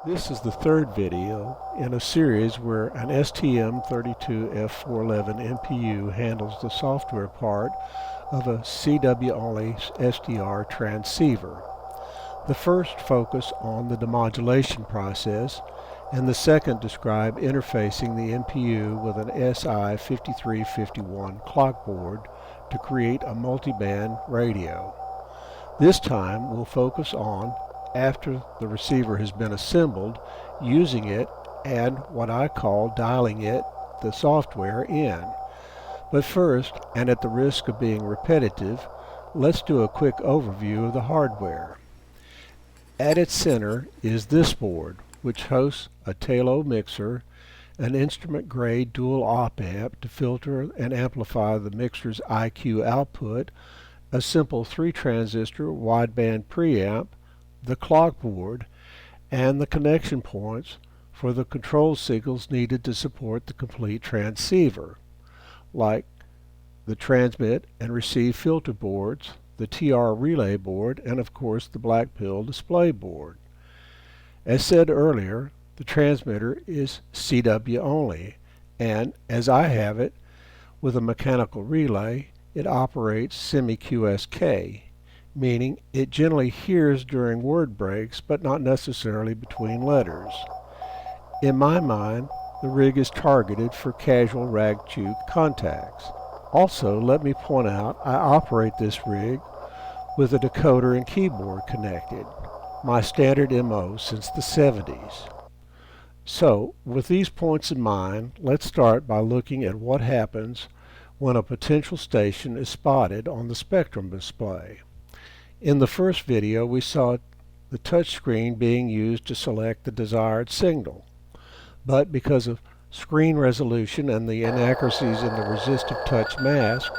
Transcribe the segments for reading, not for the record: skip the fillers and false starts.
This is the third video in a series where an STM32F411 MPU handles the software part of a CW only SDR transceiver. The first focused on the demodulation process, and the second described interfacing the MPU with an SI5351 clock board to create a multiband radio. This time we'll focus on after the receiver has been assembled, using it, and what I call dialing it, the software, in. But first, and at the risk of being repetitive, let's do a quick overview of the hardware. At its center is this board, which hosts a Talo mixer, an instrument-grade dual op-amp to filter and amplify the mixer's IQ output, a simple 3-transistor wideband preamp, the clock board, and the connection points for the control signals needed to support the complete transceiver, like the transmit and receive filter boards, the TR relay board, and of course the BlackPill display board. As said earlier, the transmitter is CW only, and as I have it, with a mechanical relay, it operates semi-QSK, meaning it generally hears during word breaks but not necessarily between letters. In my mind, the rig is targeted for casual rag-chew contacts. Also, let me point out I operate this rig with a decoder and keyboard connected, my standard MO since the 70s. So, with these points in mind, let's start by looking at what happens when a potential station is spotted on the spectrum display. In the first video, we saw the touch screen being used to select the desired signal. But because of screen resolution and the inaccuracies in the resistive touch mask,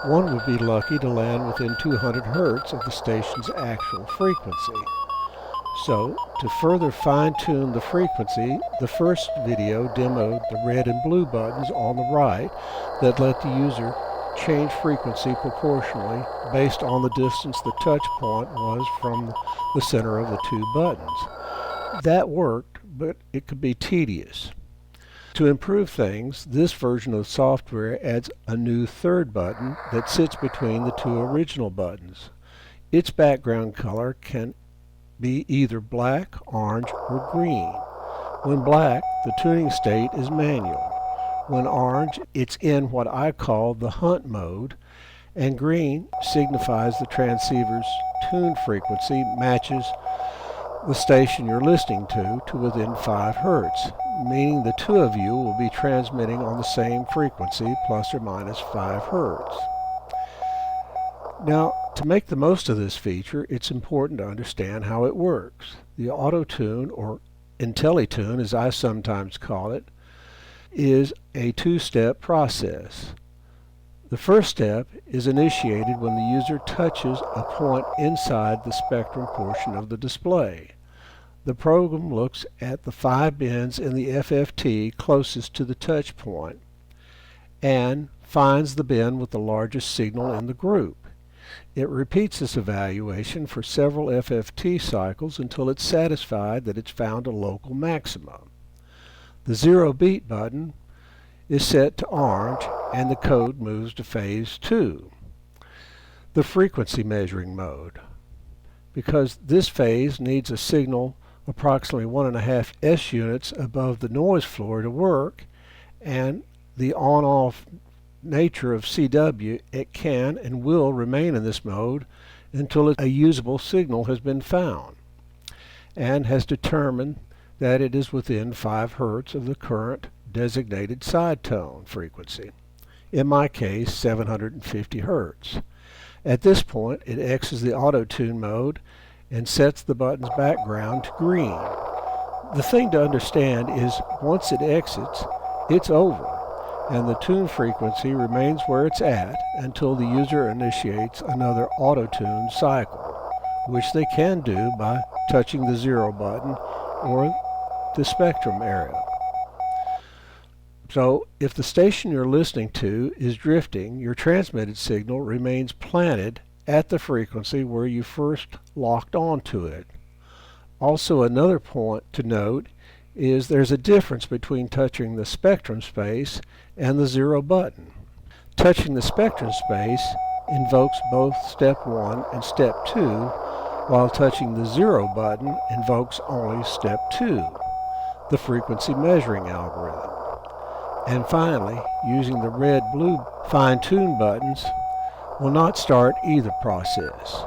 one would be lucky to land within 200 Hz of the station's actual frequency. So, to further fine-tune the frequency, the first video demoed the red and blue buttons on the right that let the user change frequency proportionally based on the distance the touch point was from the center of the two buttons. That worked, but it could be tedious. To improve things, this version of the software adds a new third button that sits between the two original buttons. Its background color can be either black, orange, or green. When black, the tuning state is manual. When orange, it's in what I call the hunt mode, and green signifies the transceiver's tune frequency matches the station you're listening to within 5 Hz, meaning the two of you will be transmitting on the same frequency plus or minus 5 Hz. Now, to make the most of this feature, it's important to understand how it works. The auto-tune, or IntelliTune as I sometimes call it, is a two-step process. The first step is initiated when the user touches a point inside the spectrum portion of the display. The program looks at the 5 bins in the FFT closest to the touch point and finds the bin with the largest signal in the group. It repeats this evaluation for several FFT cycles until it's satisfied that it's found a local maximum. The 0 beat button is set to orange and the code moves to phase 2, the frequency measuring mode. Because this phase needs a signal approximately 1.5 S units above the noise floor to work, and the on-off nature of CW, it can and will remain in this mode until a usable signal has been found and has determined that it is within 5 Hz of the current designated side tone frequency, in my case 750 Hz. At this point, it exits the auto-tune mode and sets the button's background to green. The thing to understand is once it exits, it's over, and the tune frequency remains where it's at until the user initiates another auto-tune cycle, which they can do by touching the 0 button or the spectrum area. So, if the station you're listening to is drifting, your transmitted signal remains planted at the frequency where you first locked onto it. Also, another point to note is there's a difference between touching the spectrum space and the 0 button. Touching the spectrum space invokes both step 1 and step 2, while touching the 0 button invokes only step 2, the frequency measuring algorithm. And finally, using the red-blue fine-tune buttons will not start either process.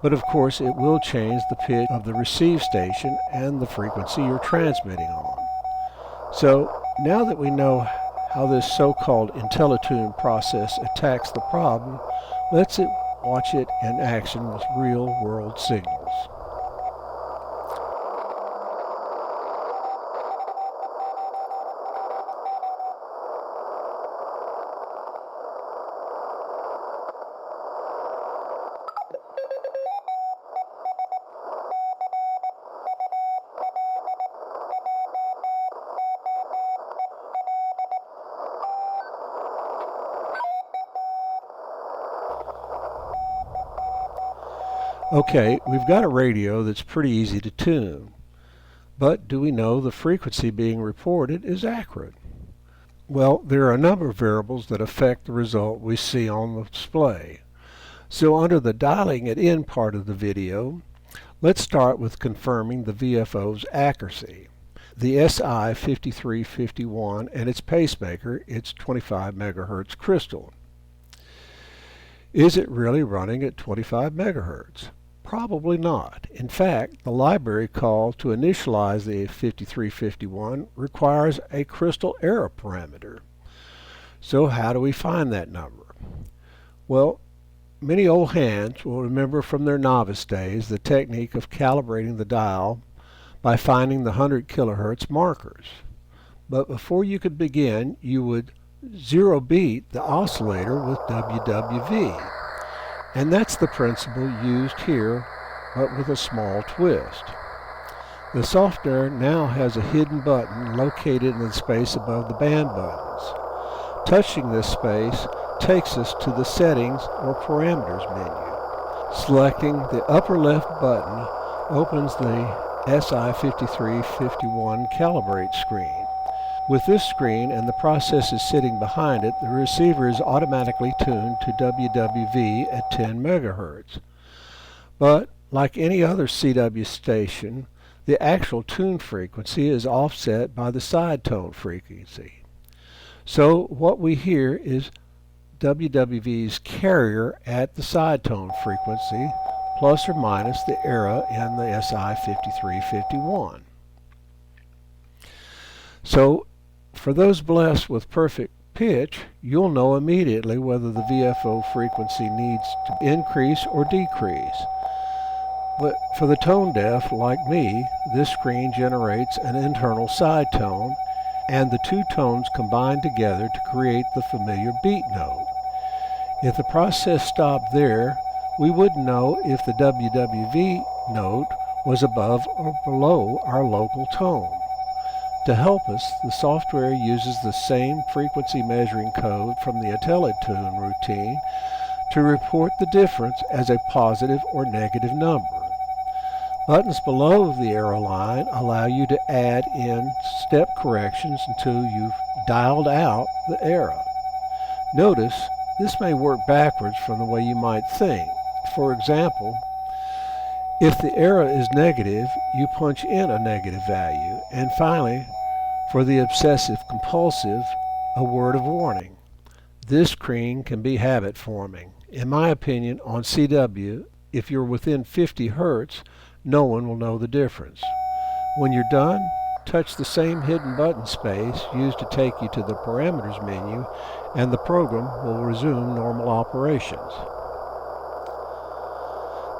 But of course it will change the pitch of the receive station and the frequency you're transmitting on. So now that we know how this so-called IntelliTune process attacks the problem, let's watch it in action with real-world signals. Okay, we've got a radio that's pretty easy to tune, but do we know the frequency being reported is accurate? Well, there are a number of variables that affect the result we see on the display. So under the dialing it in part of the video, let's start with confirming the VFO's accuracy. The SI5351 and its pacemaker, its 25 megahertz crystal. Is it really running at 25 megahertz? Probably not. In fact, the library call to initialize the 5351 requires a crystal error parameter. So how do we find that number? Well, many old hands will remember from their novice days the technique of calibrating the dial by finding the 100 kilohertz markers. But before you could begin, you would zero beat the oscillator with WWV. And that's the principle used here, but with a small twist. The software now has a hidden button located in the space above the band buttons. Touching this space takes us to the Settings or Parameters menu. Selecting the upper left button opens the SI5351 Calibrate screen. With this screen and the processes sitting behind it, the receiver is automatically tuned to WWV at 10 megahertz. But like any other CW station, the actual tune frequency is offset by the side tone frequency. So what we hear is WWV's carrier at the side tone frequency, plus or minus the error in the SI5351. So for those blessed with perfect pitch, you'll know immediately whether the VFO frequency needs to increase or decrease. But for the tone deaf, like me, this screen generates an internal side tone, and the two tones combine together to create the familiar beat note. If the process stopped there, we wouldn't know if the WWV note was above or below our local tone. To help us, the software uses the same frequency measuring code from the IntelliTune routine to report the difference as a positive or negative number. Buttons below the arrow line allow you to add in step corrections until you've dialed out the error. Notice, this may work backwards from the way you might think. For example, if the error is negative, you punch in a negative value. And finally, for the obsessive-compulsive, a word of warning. This screen can be habit forming. In my opinion, on CW, if you're within 50 Hertz, no one will know the difference. When you're done, touch the same hidden button space used to take you to the parameters menu, and the program will resume normal operations.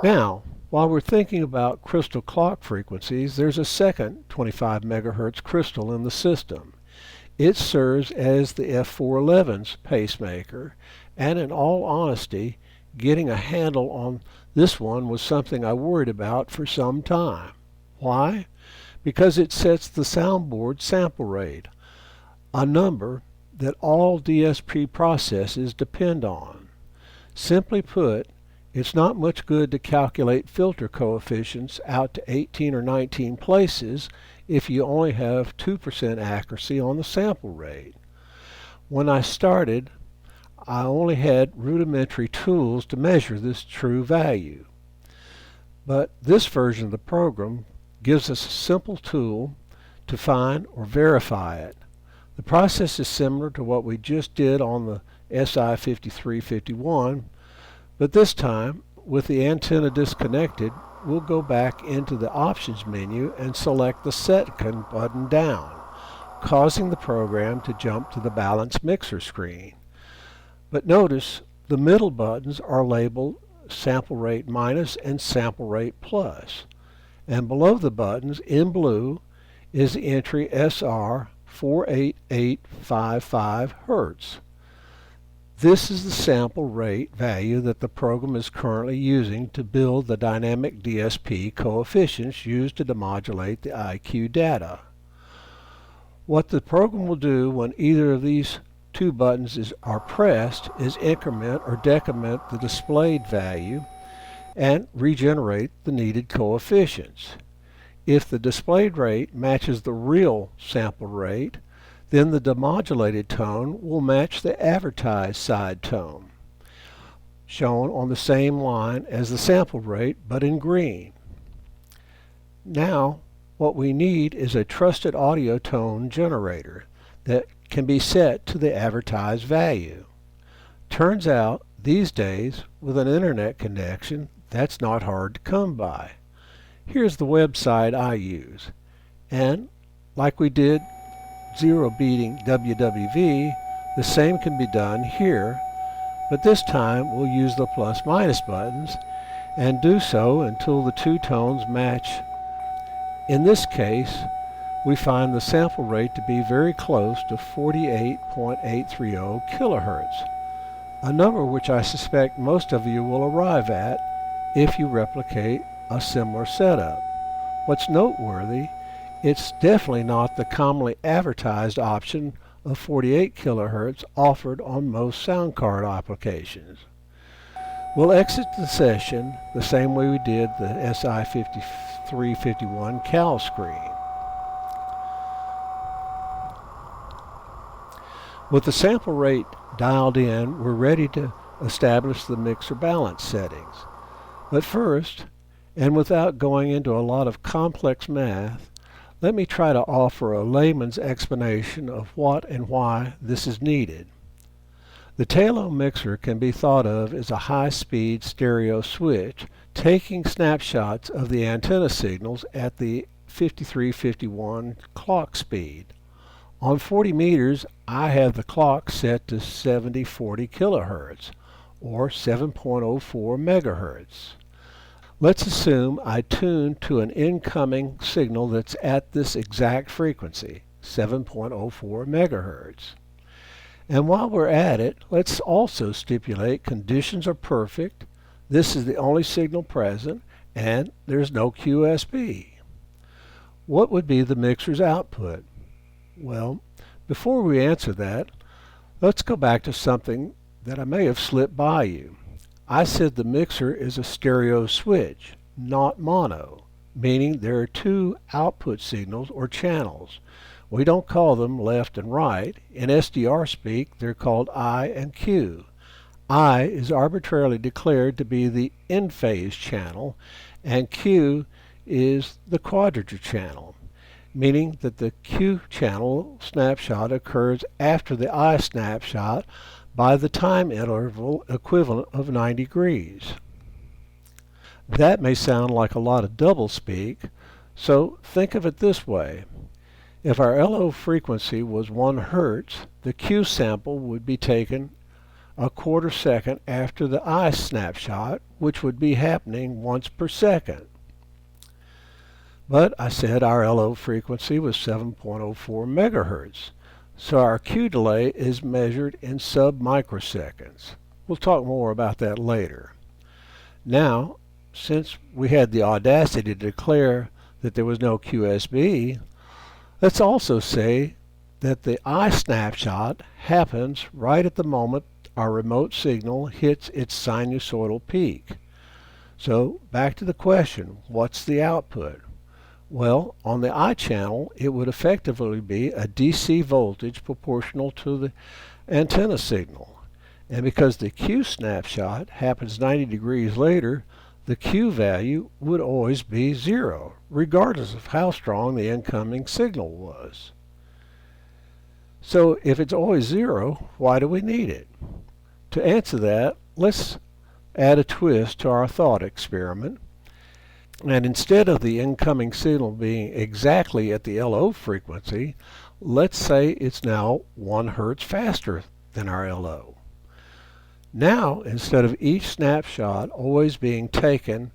Now, while we're thinking about crystal clock frequencies, there's a second 25 megahertz crystal in the system. It serves as the F411's pacemaker, and in all honesty, getting a handle on this one was something I worried about for some time. Why? Because it sets the soundboard sample rate, a number that all DSP processes depend on. Simply put, It's not much good to calculate filter coefficients out to 18 or 19 places if you only have 2% accuracy on the sample rate. When I started, I only had rudimentary tools to measure this true value. But this version of the program gives us a simple tool to find or verify it. The process is similar to what we just did on the SI5351, but this time, with the antenna disconnected, we'll go back into the options menu and select the second button down, causing the program to jump to the balance mixer screen. But notice the middle buttons are labeled sample rate minus and sample rate plus, and below the buttons in blue is the entry SR 48855 Hertz. This is the sample rate value that the program is currently using to build the dynamic DSP coefficients used to demodulate the IQ data. What the program will do when either of these two buttons are pressed is increment or decrement the displayed value and regenerate the needed coefficients. If the displayed rate matches the real sample rate, then the demodulated tone will match the advertised side tone, shown on the same line as the sample rate but in green. Now, what we need is a trusted audio tone generator that can be set to the advertised value. Turns out, these days, with an internet connection, that's not hard to come by. Here's the website I use, and like we did zero beating WWV, the same can be done here, but this time we'll use the plus minus buttons and do so until the two tones match. In this case, we find the sample rate to be very close to 48.830 kilohertz, a number which I suspect most of you will arrive at if you replicate a similar setup. What's noteworthy, it's definitely not the commonly advertised option of 48 kilohertz offered on most sound card applications. We'll exit the session the same way we did the SI5351 cal screen. With the sample rate dialed in, we're ready to establish the mixer balance settings. But first, and without going into a lot of complex math, let me try to offer a layman's explanation of what and why this is needed. The tail-o mixer can be thought of as a high-speed stereo switch taking snapshots of the antenna signals at the 5351 clock speed. On 40 meters, I have the clock set to 7040 kilohertz, or 7.04 megahertz. Let's assume I tune to an incoming signal that's at this exact frequency, 7.04 megahertz. And while we're at it, let's also stipulate conditions are perfect, this is the only signal present, and there's no QSB. What would be the mixer's output? Well, before we answer that, let's go back to something that I may have slipped by you. I said the mixer is a stereo switch, not mono, meaning there are two output signals or channels. We don't call them left and right. In SDR speak, they're called I and Q. I is arbitrarily declared to be the in-phase channel, and Q is the quadrature channel, meaning that the Q channel snapshot occurs after the I snapshot by the time interval equivalent of 90 degrees. That may sound like a lot of doublespeak, so think of it this way. If our LO frequency was 1 Hertz, the Q sample would be taken a quarter second after the I snapshot, which would be happening once per second. But I said our LO frequency was 7.04 megahertz, so our Q delay is measured in sub-microseconds. We'll talk more about that later. Now, since we had the audacity to declare that there was no QSB, let's also say that the I snapshot happens right at the moment our remote signal hits its sinusoidal peak. So back to the question, what's the output? Well, on the I channel, it would effectively be a DC voltage proportional to the antenna signal. And because the Q snapshot happens 90 degrees later, the Q value would always be 0, regardless of how strong the incoming signal was. So if it's always 0, why do we need it? To answer that, let's add a twist to our thought experiment. And instead of the incoming signal being exactly at the LO frequency, let's say it's now 1 Hertz faster than our LO. Now, instead of each snapshot always being taken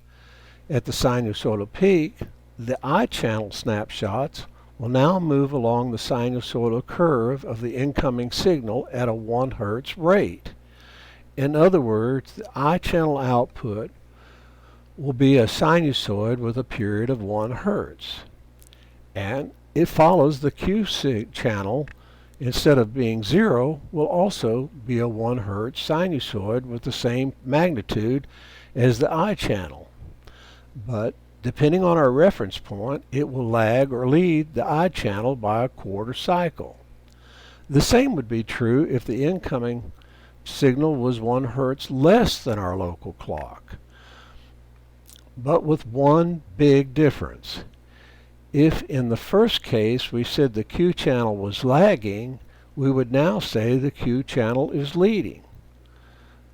at the sinusoidal peak, the I-channel snapshots will now move along the sinusoidal curve of the incoming signal at a 1 Hertz rate. In other words, the I-channel output will be a sinusoid with a period of 1 Hertz. And it follows the Q channel, instead of being 0, will also be a 1 Hertz sinusoid with the same magnitude as the I channel. But depending on our reference point, it will lag or lead the I channel by a quarter cycle. The same would be true if the incoming signal was 1 Hertz less than our local clock, but with one big difference. If in the first case we said the Q channel was lagging, we would now say the Q channel is leading.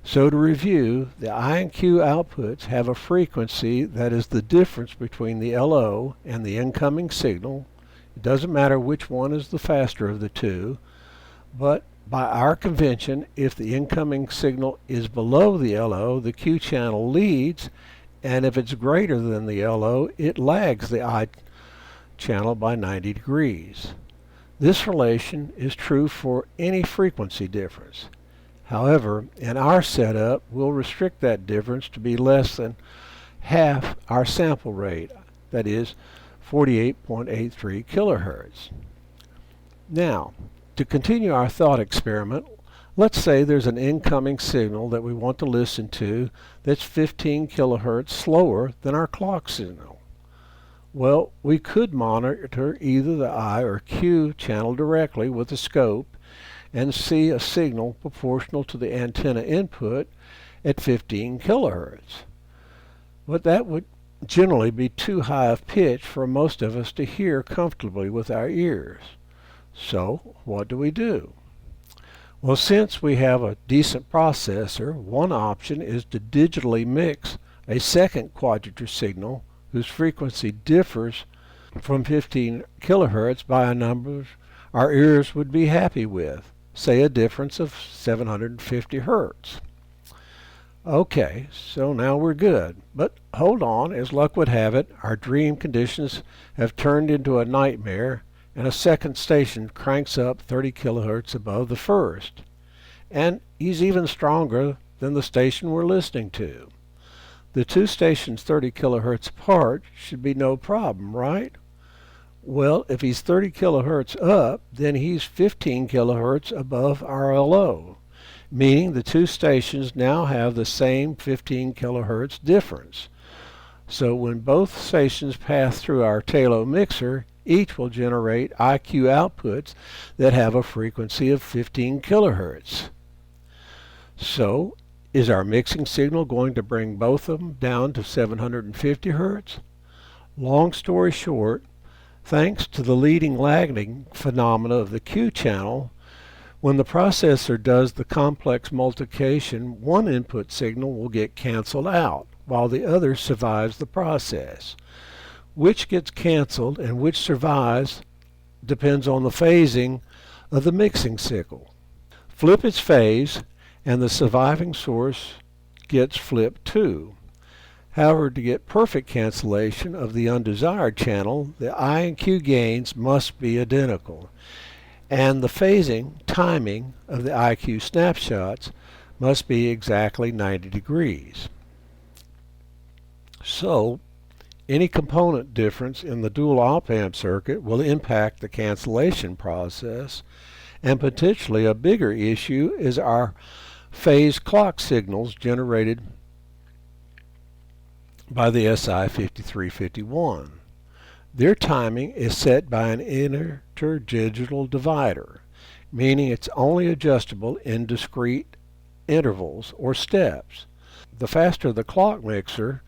So to review, the I and Q outputs have a frequency that is the difference between the LO and the incoming signal. It doesn't matter which one is the faster of the two, but by our convention, if the incoming signal is below the LO, the Q channel leads, and if it's greater than the LO, it lags the I channel by 90 degrees. This relation is true for any frequency difference. However, in our setup, we'll restrict that difference to be less than half our sample rate, that is 48.83 kilohertz. Now, to continue our thought experiment, let's say there's an incoming signal that we want to listen to that's 15 kilohertz slower than our clock signal. Well, we could monitor either the I or Q channel directly with a scope and see a signal proportional to the antenna input at 15 kilohertz. But that would generally be too high of pitch for most of us to hear comfortably with our ears. So, what do? Well, since we have a decent processor, one option is to digitally mix a second quadrature signal whose frequency differs from 15 kilohertz by a number our ears would be happy with, say a difference of 750 hertz. Okay, so now we're good. But hold on, as luck would have it, our dream conditions have turned into a nightmare, and a second station cranks up 30 kilohertz above the first. And he's even stronger than the station we're listening to. The two stations 30 kilohertz apart should be no problem, right? Well, if he's 30 kilohertz up, then he's 15 kilohertz above our LO, meaning the two stations now have the same 15 kilohertz difference. So when both stations pass through our Talo mixer, each will generate IQ outputs that have a frequency of 15 kilohertz. So, is our mixing signal going to bring both of them down to 750 hertz? Long story short, thanks to the leading lagging phenomena of the Q channel, when the processor does the complex multiplication, one input signal will get canceled out, while the other survives the process. Which gets canceled and which survives depends on the phasing of the mixing signal. Flip its phase, and the surviving source gets flipped too. However, to get perfect cancellation of the undesired channel, the I and Q gains must be identical, and the phasing, timing of the IQ snapshots must be exactly 90 degrees. So, any component difference in the dual op-amp circuit will impact the cancellation process, and potentially a bigger issue is our phase clock signals generated by the SI5351. Their timing is set by an interdigital divider, meaning it's only adjustable in discrete intervals or steps. The faster the clock mixer,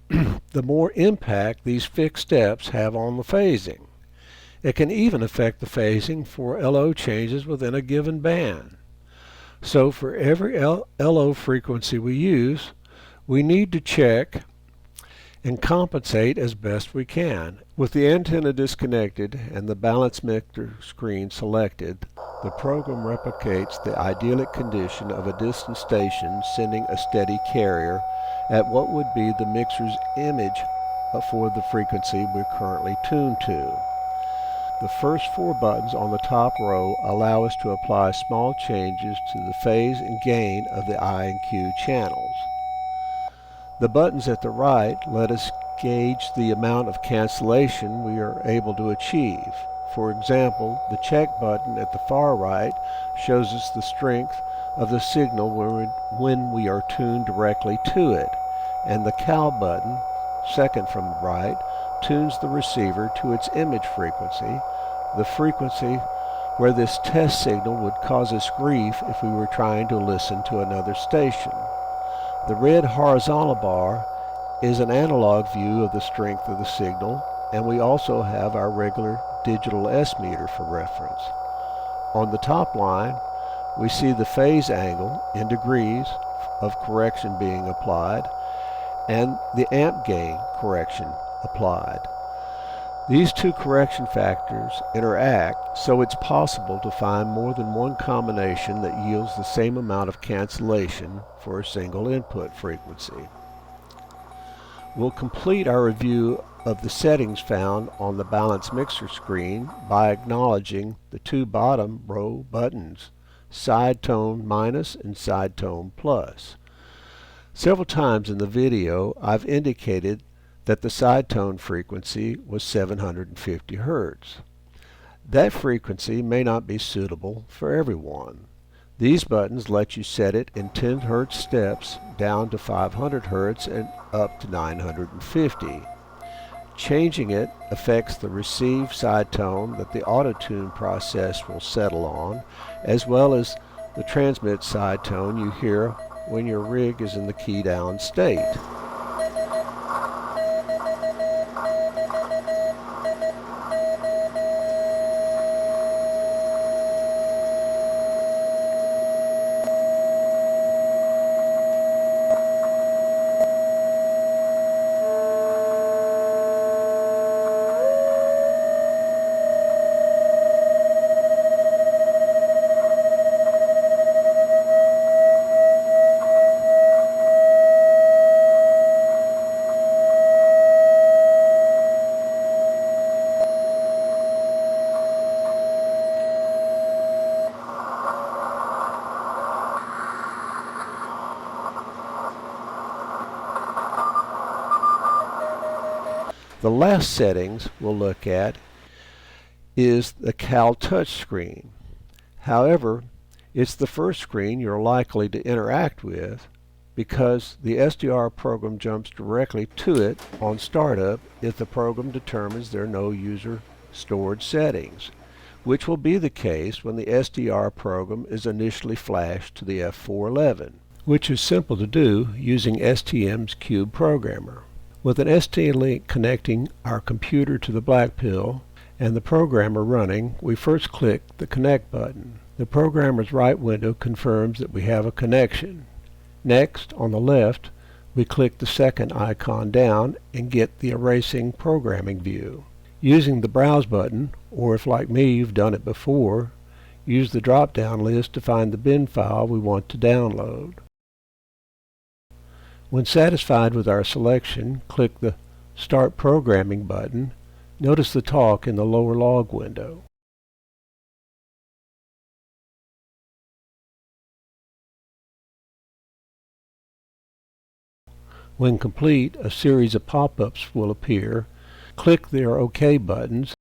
the more impact these fixed steps have on the phasing. It can even affect the phasing for LO changes within a given band. So for every LO frequency we use, we need to check and compensate as best we can. With the antenna disconnected and the balance mixer screen selected, the program replicates the idyllic condition of a distant station sending a steady carrier at what would be the mixer's image for the frequency we're currently tuned to. The first four buttons on the top row allow us to apply small changes to the phase and gain of the I and Q channels. The buttons at the right let us gauge the amount of cancellation we are able to achieve. For example, the check button at the far right shows us the strength of the signal when we are tuned directly to it, and the cal button, second from the right, tunes the receiver to its image frequency, the frequency where this test signal would cause us grief if we were trying to listen to another station. The red horizontal bar is an analog view of the strength of the signal, and we also have our regular digital S meter for reference. On the top line, we see the phase angle in degrees of correction being applied and the amp gain correction applied. These two correction factors interact, so it's possible to find more than one combination that yields the same amount of cancellation for a single input frequency. We'll complete our review of the settings found on the balance mixer screen by acknowledging the two bottom row buttons, side tone minus and side tone plus. Several times in the video I've indicated that the side tone frequency was 750 Hz. That frequency may not be suitable for everyone. These buttons let you set it in 10 Hz steps down to 500 Hz and up to 950. Changing it affects the receive side tone that the auto-tune process will settle on, as well as the transmit side tone you hear when your rig is in the key down state. The last settings we'll look at is the Cal touch screen. However, it's the first screen you're likely to interact with because the SDR program jumps directly to it on startup if the program determines there are no user stored settings, which will be the case when the SDR program is initially flashed to the F411, which is simple to do using STM's Cube Programmer. With an ST link connecting our computer to the BlackPill and the programmer running, we first click the Connect button. The programmer's right window confirms that we have a connection. Next, on the left, we click the second icon down and get the erasing programming view. Using the Browse button, or if like me you've done it before, use the drop-down list to find the bin file we want to download. When satisfied with our selection, click the Start Programming button. Notice the talk in the lower log window. When complete, a series of pop-ups will appear. Click their OK buttons.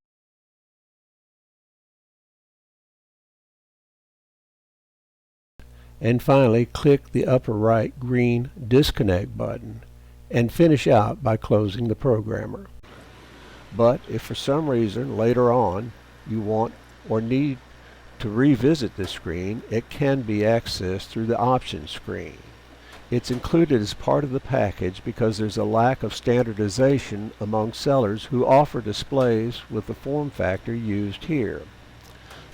And finally, click the upper right green Disconnect button. and finish out by closing the programmer. But if for some reason later on you want or need to revisit this screen, it can be accessed through the options screen. It's included as part of the package because there's a lack of standardization among sellers who offer displays with the form factor used here.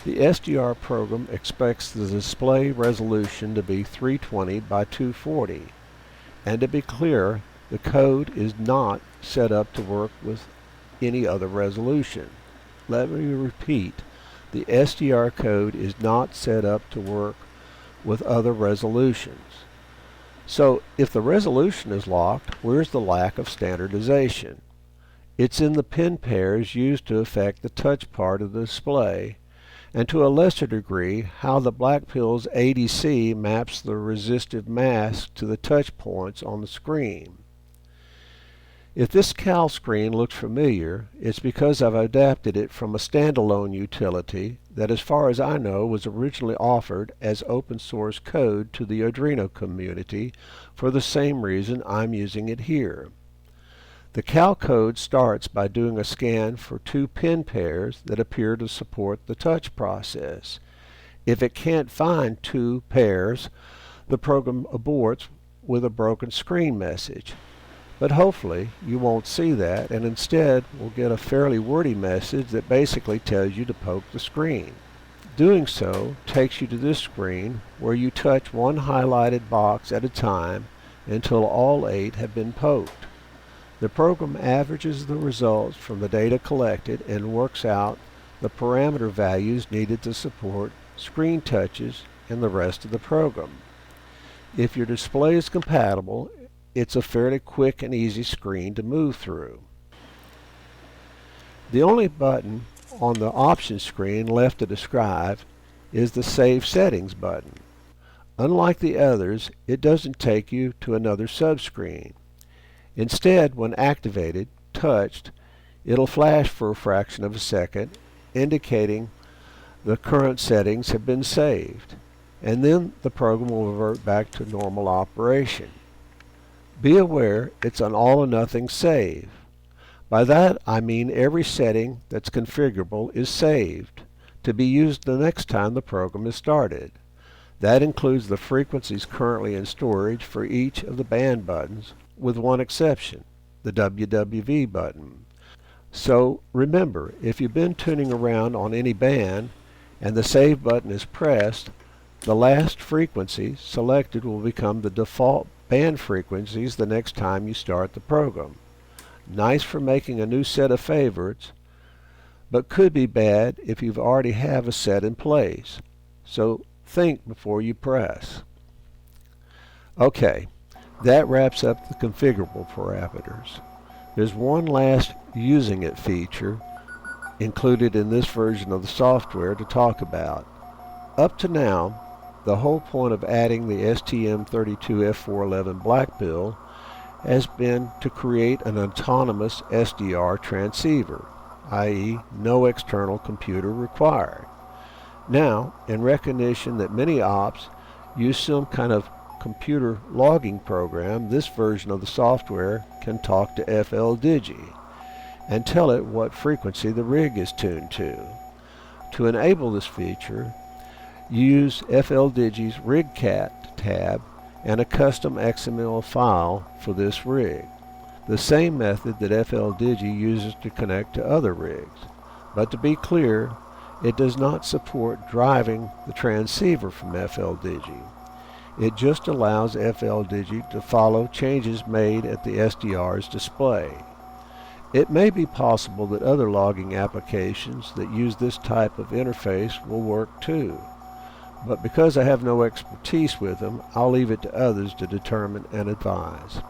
The SDR program expects the display resolution to be 320 by 240. And to be clear, the code is not set up to work with any other resolution. Let me repeat, the SDR code is not set up to work with other resolutions. So if the resolution is locked, where's the lack of standardization? It's in the pin pairs used to affect the touch part of the display, and to a lesser degree how the BlackPill's ADC maps the resistive mask to the touch points on the screen. If this cal screen looks familiar, it's because I've adapted it from a standalone utility that, as far as I know, was originally offered as open source code to the Arduino community for the same reason I'm using it here. The cal code starts by doing a scan for two pin pairs that appear to support the touch process. If it can't find two pairs, the program aborts with a broken screen message. But hopefully you won't see that, and instead will get a fairly wordy message that basically tells you to poke the screen. Doing so takes you to this screen where you touch one highlighted box at a time until all 8 have been poked. The program averages the results from the data collected and works out the parameter values needed to support screen touches and the rest of the program. If your display is compatible, it's a fairly quick and easy screen to move through. The only button on the options screen left to describe is the Save Settings button. Unlike the others, it doesn't take you to another subscreen. Instead, when activated, touched, it'll flash for a fraction of a second, indicating the current settings have been saved, and then the program will revert back to normal operation. Be aware it's an all-or-nothing save. By that I mean every setting that's configurable is saved, to be used the next time the program is started. That includes the frequencies currently in storage for each of the band buttons, with one exception, the WWV button. So remember, if you've been tuning around on any band and the Save button is pressed, the last frequency selected will become the default band frequencies the next time you start the program. Nice for making a new set of favorites, but could be bad if you already have a set in place. So think before you press. Okay, that wraps up the configurable parameters. There's one last using it feature included in this version of the software to talk about. Up to now, the whole point of adding the STM32F411 BlackPill has been to create an autonomous SDR transceiver, i.e. no external computer required. Now, in recognition that many ops use some kind of computer logging program, this version of the software can talk to FLDigi and tell it what frequency the rig is tuned to. To enable this feature, use FLDigi's RigCat tab and a custom XML file for this rig, the same method that FLDigi uses to connect to other rigs. But to be clear, it does not support driving the transceiver from FLDigi. It just allows FLDigi to follow changes made at the SDR's display. It may be possible that other logging applications that use this type of interface will work too, but because I have no expertise with them, I'll leave it to others to determine and advise.